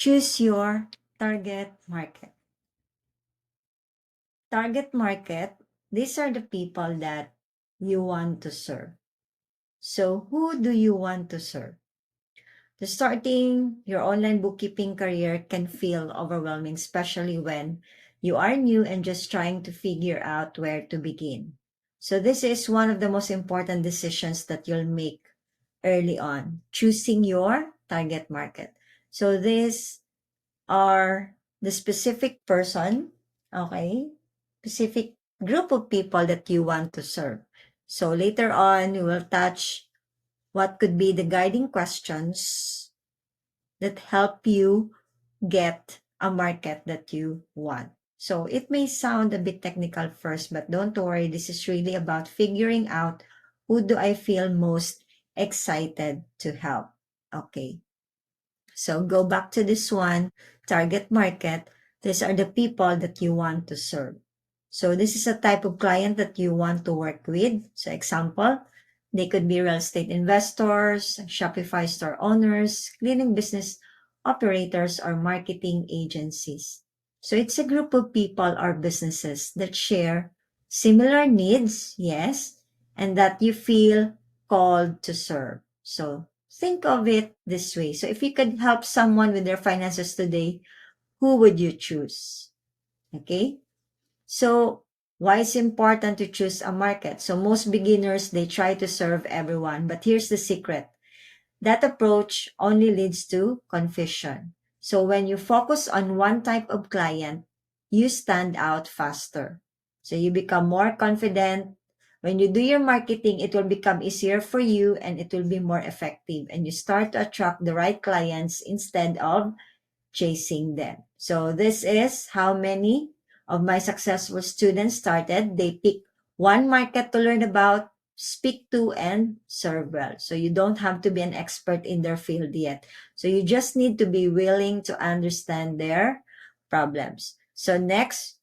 choose your target market. Target market, these are the people that you want to serve. So who do you want to serve? The starting your online bookkeeping career can feel overwhelming, especially when you are new and just trying to figure out where to begin. So this is one of the most important decisions that you'll make early on, choosing your target market. So these are the specific person, okay, specific group of people that you want to serve. So later on, we will touch what could be the guiding questions that help you get a market that you want. So it may sound a bit technical first, but don't worry, this is really about figuring out who do I feel most excited to help. Okay. So go back to this one, target market. These are the people that you want to serve. So this is a type of client that you want to work with. So example, they could be real estate investors, Shopify store owners, cleaning business operators, or marketing agencies. So it's a group of people or businesses that share similar needs, yes, and that you feel called to serve. So think of it this way. So if you could help someone with their finances today, who would you choose? Okay? So why is it important to choose a market? So most beginners, they try to serve everyone, but here's the secret. That approach only leads to confusion. So when you focus on one type of client, you stand out faster. So you become more confident. When you do your marketing, it will become easier for you and it will be more effective. And you start to attract the right clients instead of chasing them. So this is how many of my successful students started. They pick one market to learn about, speak to, and serve well. So you don't have to be an expert in their field yet. So you just need to be willing to understand their problems. So next,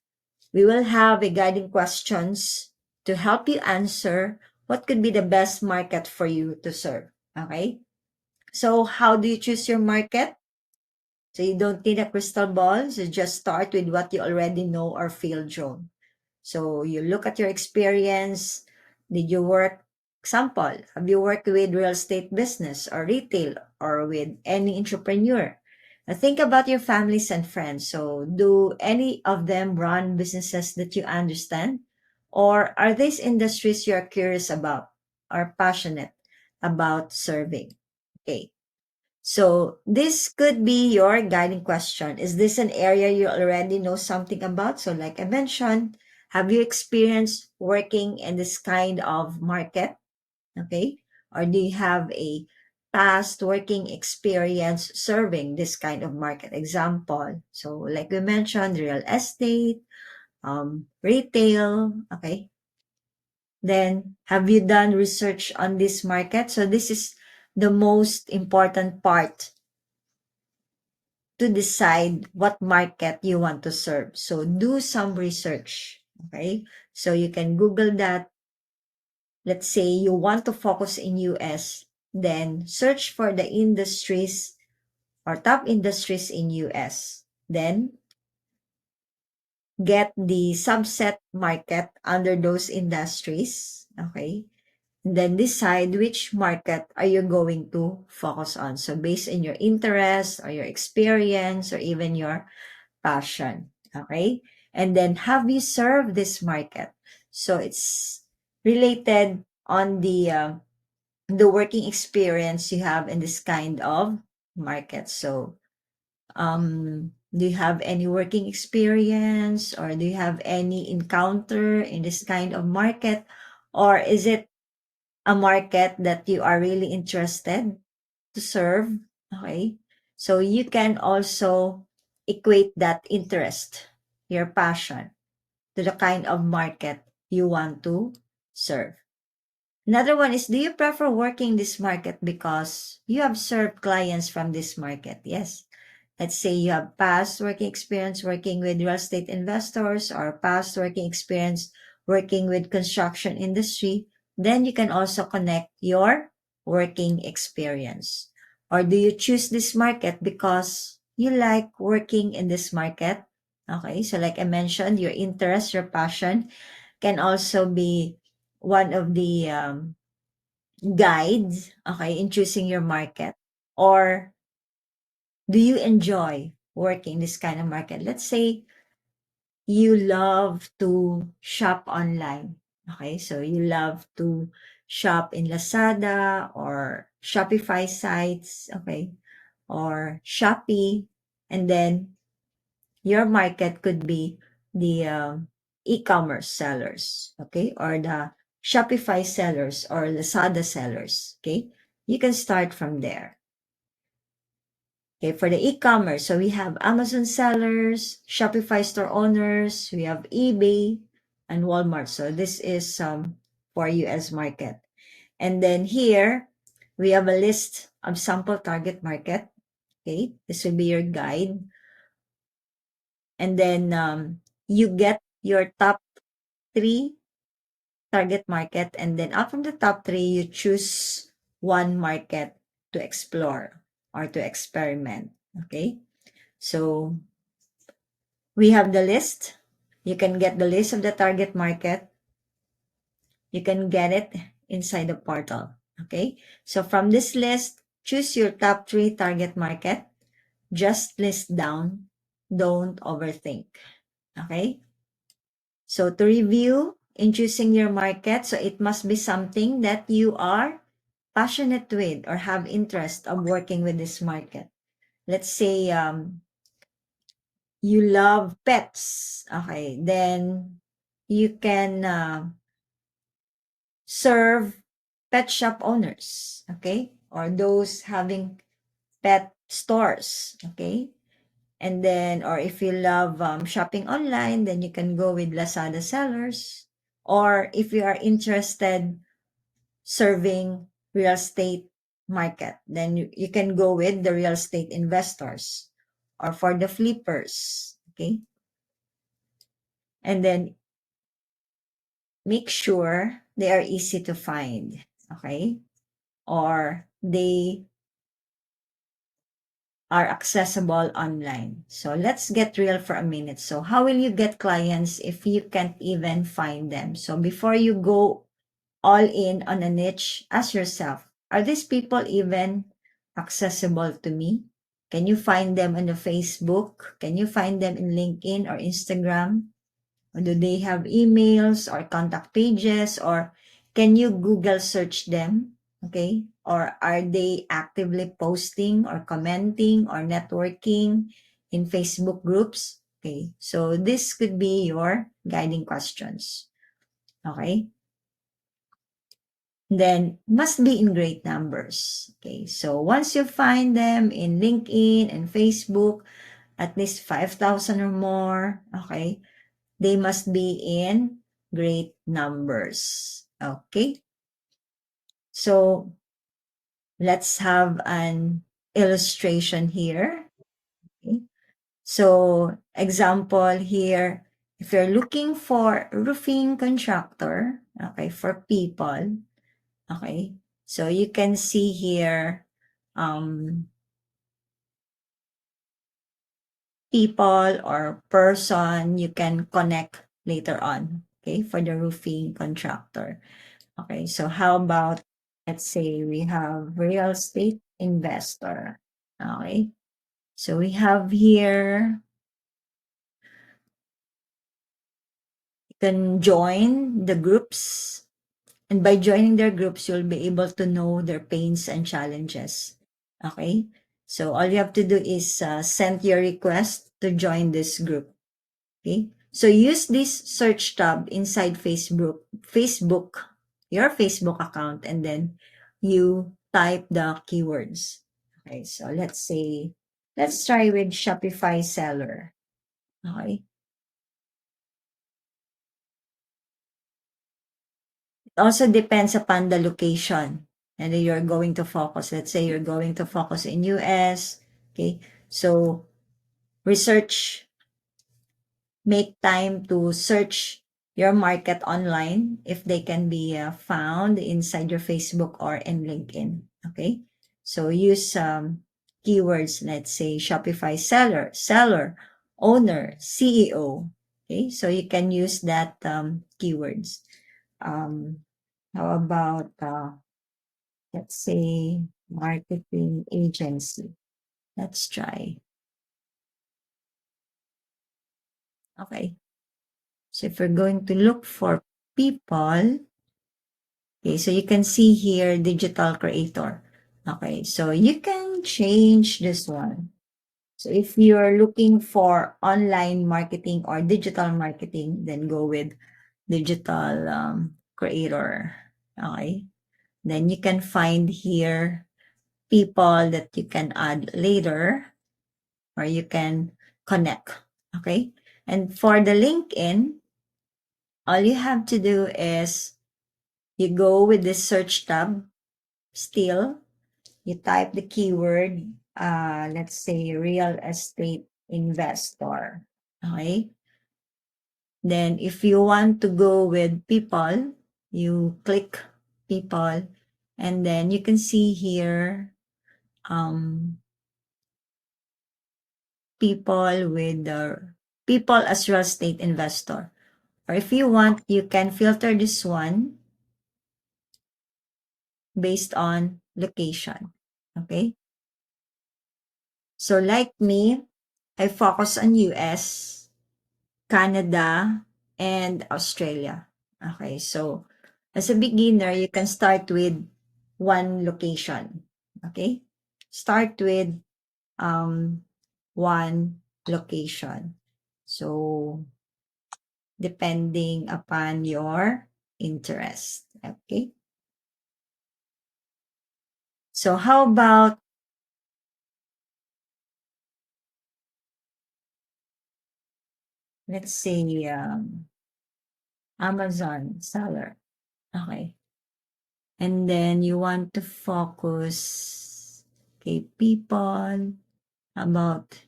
we will have a guiding questions to help you answer what could be the best market for you to serve. Okay? So how do you choose your market? So you don't need a crystal ball. So just start with what you already know or feel drawn. So you look at your experience. Did you work, example, have you worked with real estate business or retail or with any entrepreneur? Now think about your families and friends. So do any of them run businesses that you understand? Or are these industries you're curious about or passionate about serving? Okay. So this could be your guiding question. Is this an area you already know something about? So like I mentioned, have you experienced working in this kind of market? Okay. Or do you have a past working experience serving this kind of market? Example. So like we mentioned, real estate, retail. Okay. Then have you done research on this market? So this is the most important part to decide what market you want to serve. So do some research, okay? So you can Google that. Let's say you want to focus in US, then search for the industries or top industries in US. Then get the subset market under those industries, okay? And then decide which market are you going to focus on. So based on your interest or your experience or even your passion. Okay? And then have you served this market? So it's related on the working experience you have in this kind of market. So do you have any working experience or do you have any encounter in this kind of market, or is it a market that you are really interested to serve? Okay. So you can also equate that interest, your passion, to the kind of market you want to serve. Another one is, do you prefer working this market because you have served clients from this market? Yes. Let's say you have past working experience working with real estate investors or past working experience working with construction industry, then you can also connect your working experience. Or do you choose this market because you like working in this market. Okay, so like I mentioned, your interest, your passion can also be one of the guides, okay, in choosing your market. Or do you enjoy working this kind of market? Let's say you love to shop online. Okay, so you love to shop in Lazada or Shopify sites, okay, or Shopee, and then your market could be the e-commerce sellers, okay, or the Shopify sellers or Lazada sellers, okay. You can start from there. Okay, for the e-commerce, so we have Amazon sellers, Shopify store owners, we have eBay and Walmart. So this is for US market. And then here, we have a list of sample target market. Okay, this will be your guide. And then you get your top 3 target market. And then out from the top 3, you choose one market to explore or to experiment. Okay, so we have the list. You can get the list of the target market. You can get it inside the portal. Okay. So from this list, choose your top 3 target market. Just list down. Don't overthink. Okay. So to review in choosing your market, so it must be something that you are passionate with or have interest of working with this market. Let's say you love pets, okay, then you can serve pet shop owners, okay, or those having pet stores, okay. And then, or if you love shopping online, then you can go with Lazada sellers. Or if you are interested serving real estate market, then you can go with the real estate investors or for the flippers, okay. And then make sure they are easy to find, okay? Or they are accessible online. So let's get real for a minute. So how will you get clients if you can't even find them? So before you go all in on a niche, ask yourself, are these people even accessible to me? Can you find them on the Facebook? Can you find them in LinkedIn or Instagram? Or do they have emails or contact pages, or can you Google search them? Okay. Or are they actively posting or commenting or networking in Facebook groups? Okay. So this could be your guiding questions. Okay. Then must be in great numbers. Okay. So once you find them in LinkedIn and Facebook, at least 5,000 or more. Okay. They must be in great numbers. Okay. So let's have an illustration here. Okay. So example here, if you're looking for roofing contractor, okay, for people, okay, so you can see here people or person you can connect later on, okay, for the roofing contractor. Okay, so how about, let's say we have real estate investor. Okay, so we have here, you can join the groups, and by joining their groups, you'll be able to know their pains and challenges. Okay, so all you have to do is send your request to join this group. Okay, so use this search tab inside Facebook, your Facebook account, and then you type the keywords. Okay, so let's say, let's try with Shopify seller. Okay, it also depends upon the location and you're going to focus. Let's say you're going to focus in US. Okay, so research, make time to search your market online if they can be found inside your Facebook or in LinkedIn. Okay, so use keywords, let's say Shopify seller, owner, CEO. Okay, so you can use that keywords. How about, let's say, marketing agency? Let's try. Okay. So if we're going to look for people, okay, so you can see here digital creator. Okay, so you can change this one. So if you're looking for online marketing or digital marketing, then go with digital creator. Okay, then you can find here people that you can add later or you can connect. Okay, and for the LinkedIn, all you have to do is you go with this search tab still, you type the keyword, let's say real estate investor. Okay. Then if you want to go with people, you click people, and then you can see here people with the people as real estate investor. Or if you want, you can filter this one based on location. Okay. So like me, I focus on US, Canada, and Australia. Okay, so as a beginner, you can start with one location. Okay, start with one location. So depending upon your interest. Okay, so how about, let's say, Amazon seller. Okay. And then you want to focus, okay, people about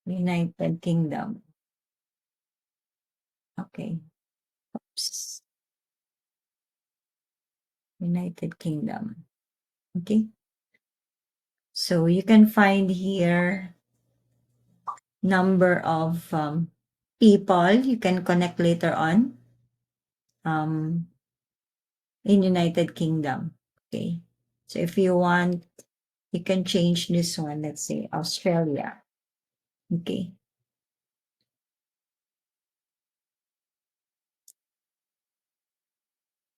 United Kingdom. Okay. Oops. United Kingdom. Okay. So you can find here number of people you can connect later on um, in United Kingdom. Okay. So if you want, you can change this one. Let's say Australia. Okay.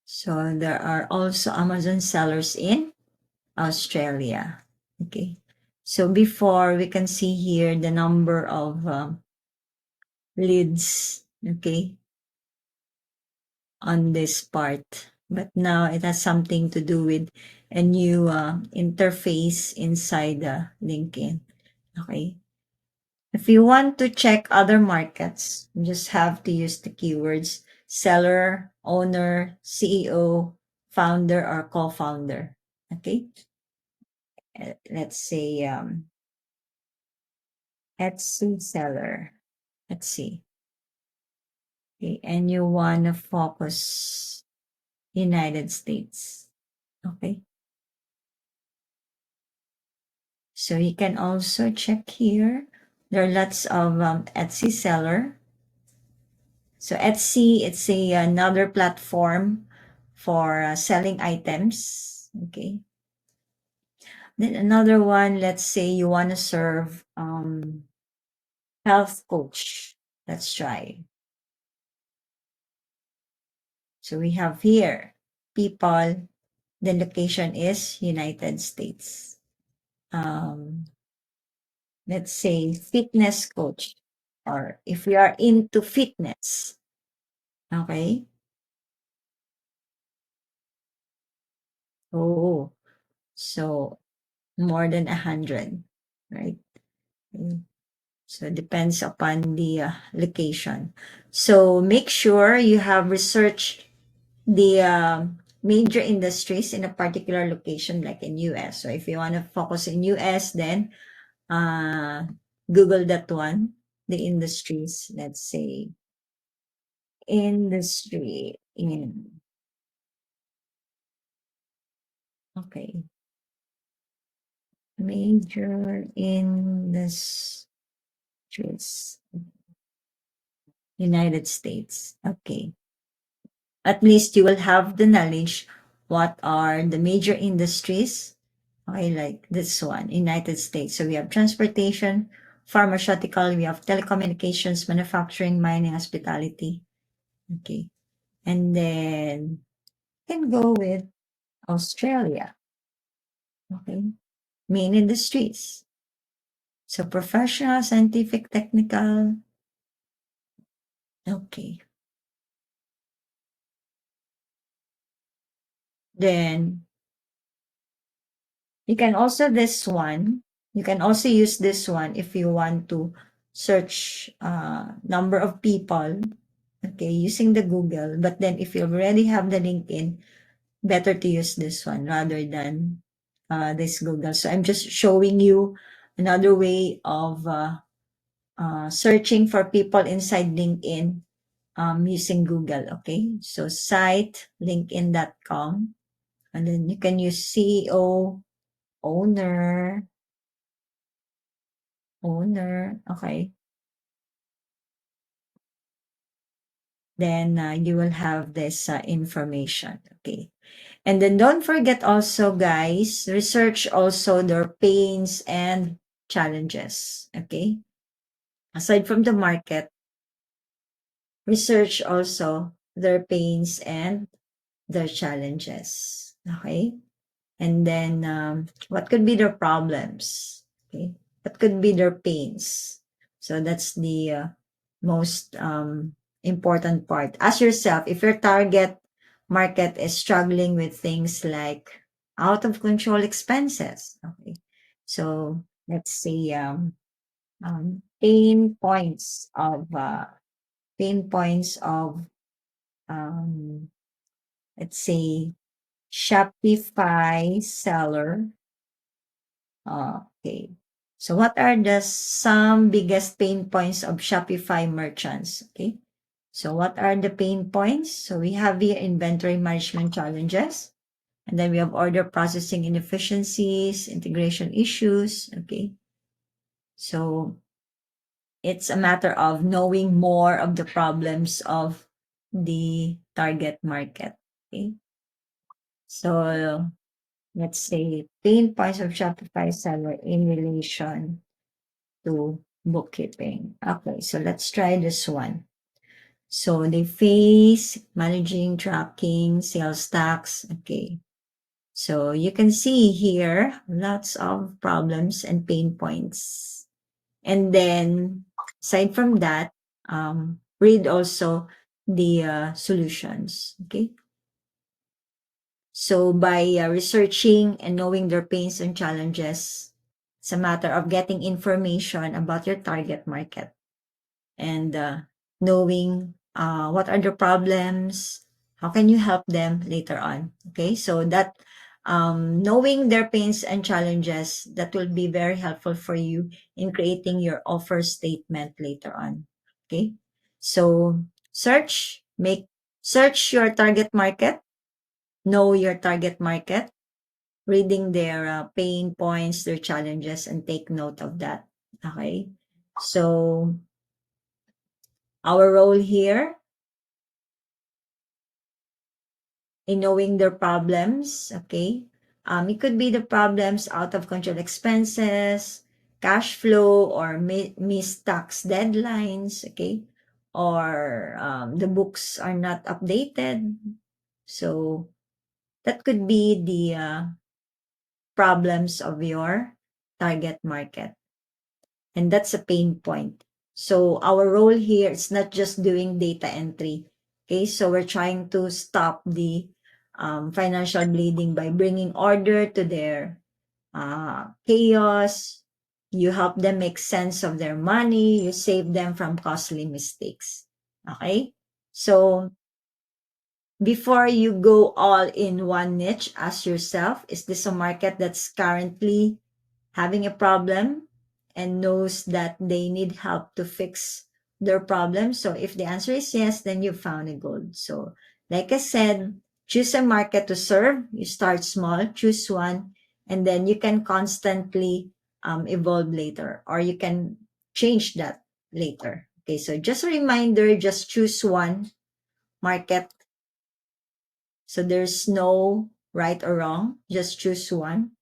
So there are also Amazon sellers in Australia. Okay. So before we can see here the number of leads, okay, on this part. But now it has something to do with a new interface inside the LinkedIn. Okay. If you want to check other markets, you just have to use the keywords seller, owner, CEO, founder, or co-founder. Okay. Let's say Etsy seller. Let's see. Okay. And you want to focus United States. Okay. So you can also check here. There are lots of Etsy seller. So Etsy, it's another platform for selling items. Okay. Then another one, let's say you want to serve health coach. Let's try. So we have here people. The location is United States. Let's say fitness coach, or if you are into fitness. Okay. Oh, so more than 100, right? Mm. So depends upon the location. So make sure you have researched the major industries in a particular location, like in US. So if you want to focus in US, then Google that one, the industries. Let's say industry in Okay. Major industries. United States. Okay. At least you will have the knowledge what are the major industries. Okay, like this one, United States. So we have transportation, pharmaceutical, we have telecommunications, manufacturing, mining, hospitality. Okay. And then can go with Australia. Okay. Main industries. So professional, scientific, technical. Okay. Then you can also you can also use this one if you want to search number of people, okay, using the Google. But then if you already have the LinkedIn, better to use this one rather than this Google. So I'm just showing you another way of searching for people inside LinkedIn using Google. Okay, so site linkedin.com, and then you can use CEO, owner, okay. Then you will have this information. Okay. And then don't forget also, guys, research also their pains and challenges. Okay. Aside from the market, research also their pains and their challenges. Okay. And then what could be their problems? Okay. What could be their pains? So that's the most important part. Ask yourself if your target market is struggling with things like out of control expenses. Okay. So let's say pain points of um, let's say Shopify seller. Okay. So what are the some biggest pain points of Shopify merchants? Okay. So what are the pain points? So we have here inventory management challenges, and then we have order processing inefficiencies, integration issues. Okay. So it's a matter of knowing more of the problems of the target market. Okay. So let's say pain points of Shopify seller in relation to bookkeeping. Okay, so let's try this one. So they face managing, tracking, sales tax. Okay. So you can see here lots of problems and pain points. And then aside from that, read also the solutions. Okay. So by researching and knowing their pains and challenges, it's a matter of getting information about your target market and knowing what are the problems, how can you help them later on. Okay, so that knowing their pains and challenges, that will be very helpful for you in creating your offer statement later on. Okay, so search your target market, know your target market, reading their pain points, their challenges, and take note of that. Okay, so our role here in knowing their problems, okay? It could be the problems out of control expenses, cash flow, or missed tax deadlines, okay? Or the books are not updated. So that could be the problems of your target market. And that's a pain point. So our role here is not just doing data entry. Okay, so we're trying to stop the financial bleeding by bringing order to their chaos. You help them make sense of their money. You save them from costly mistakes. Okay, so before you go all in one niche, ask yourself, is this a market that's currently having a problem and knows that they need help to fix their problem? So if the answer is yes, then you found a gold. So like I said, choose a market to serve. You start small, choose one, and then you can constantly evolve later, or you can change that later. Okay, so just a reminder, just choose one market. So there's no right or wrong, just choose one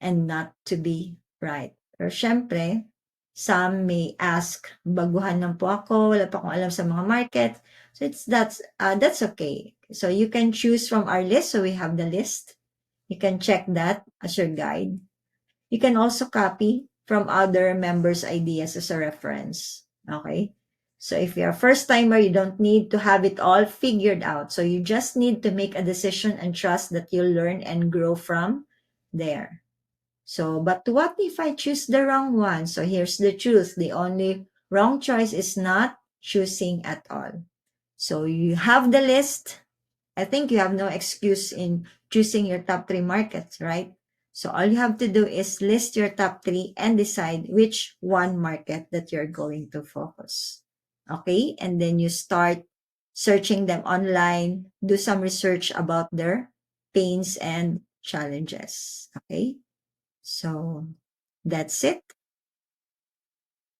and not to be right. Pero syempre, some may ask, baguhan lang po ako, wala pa akong alam sa mga market. So that's okay. So you can choose from our list. So we have the list. You can check that as your guide. You can also copy from other members' ideas as a reference. Okay? So if you're a first timer, you don't need to have it all figured out. So you just need to make a decision and trust that you'll learn and grow from there. So, but what if I choose the wrong one? So here's the truth. The only wrong choice is not choosing at all. So you have the list. I think you have no excuse in choosing your top 3 markets, right? So all you have to do is list your top 3 and decide which one market that you're going to focus. Okay? And then you start searching them online, do some research about their pains and challenges. Okay? So that's it.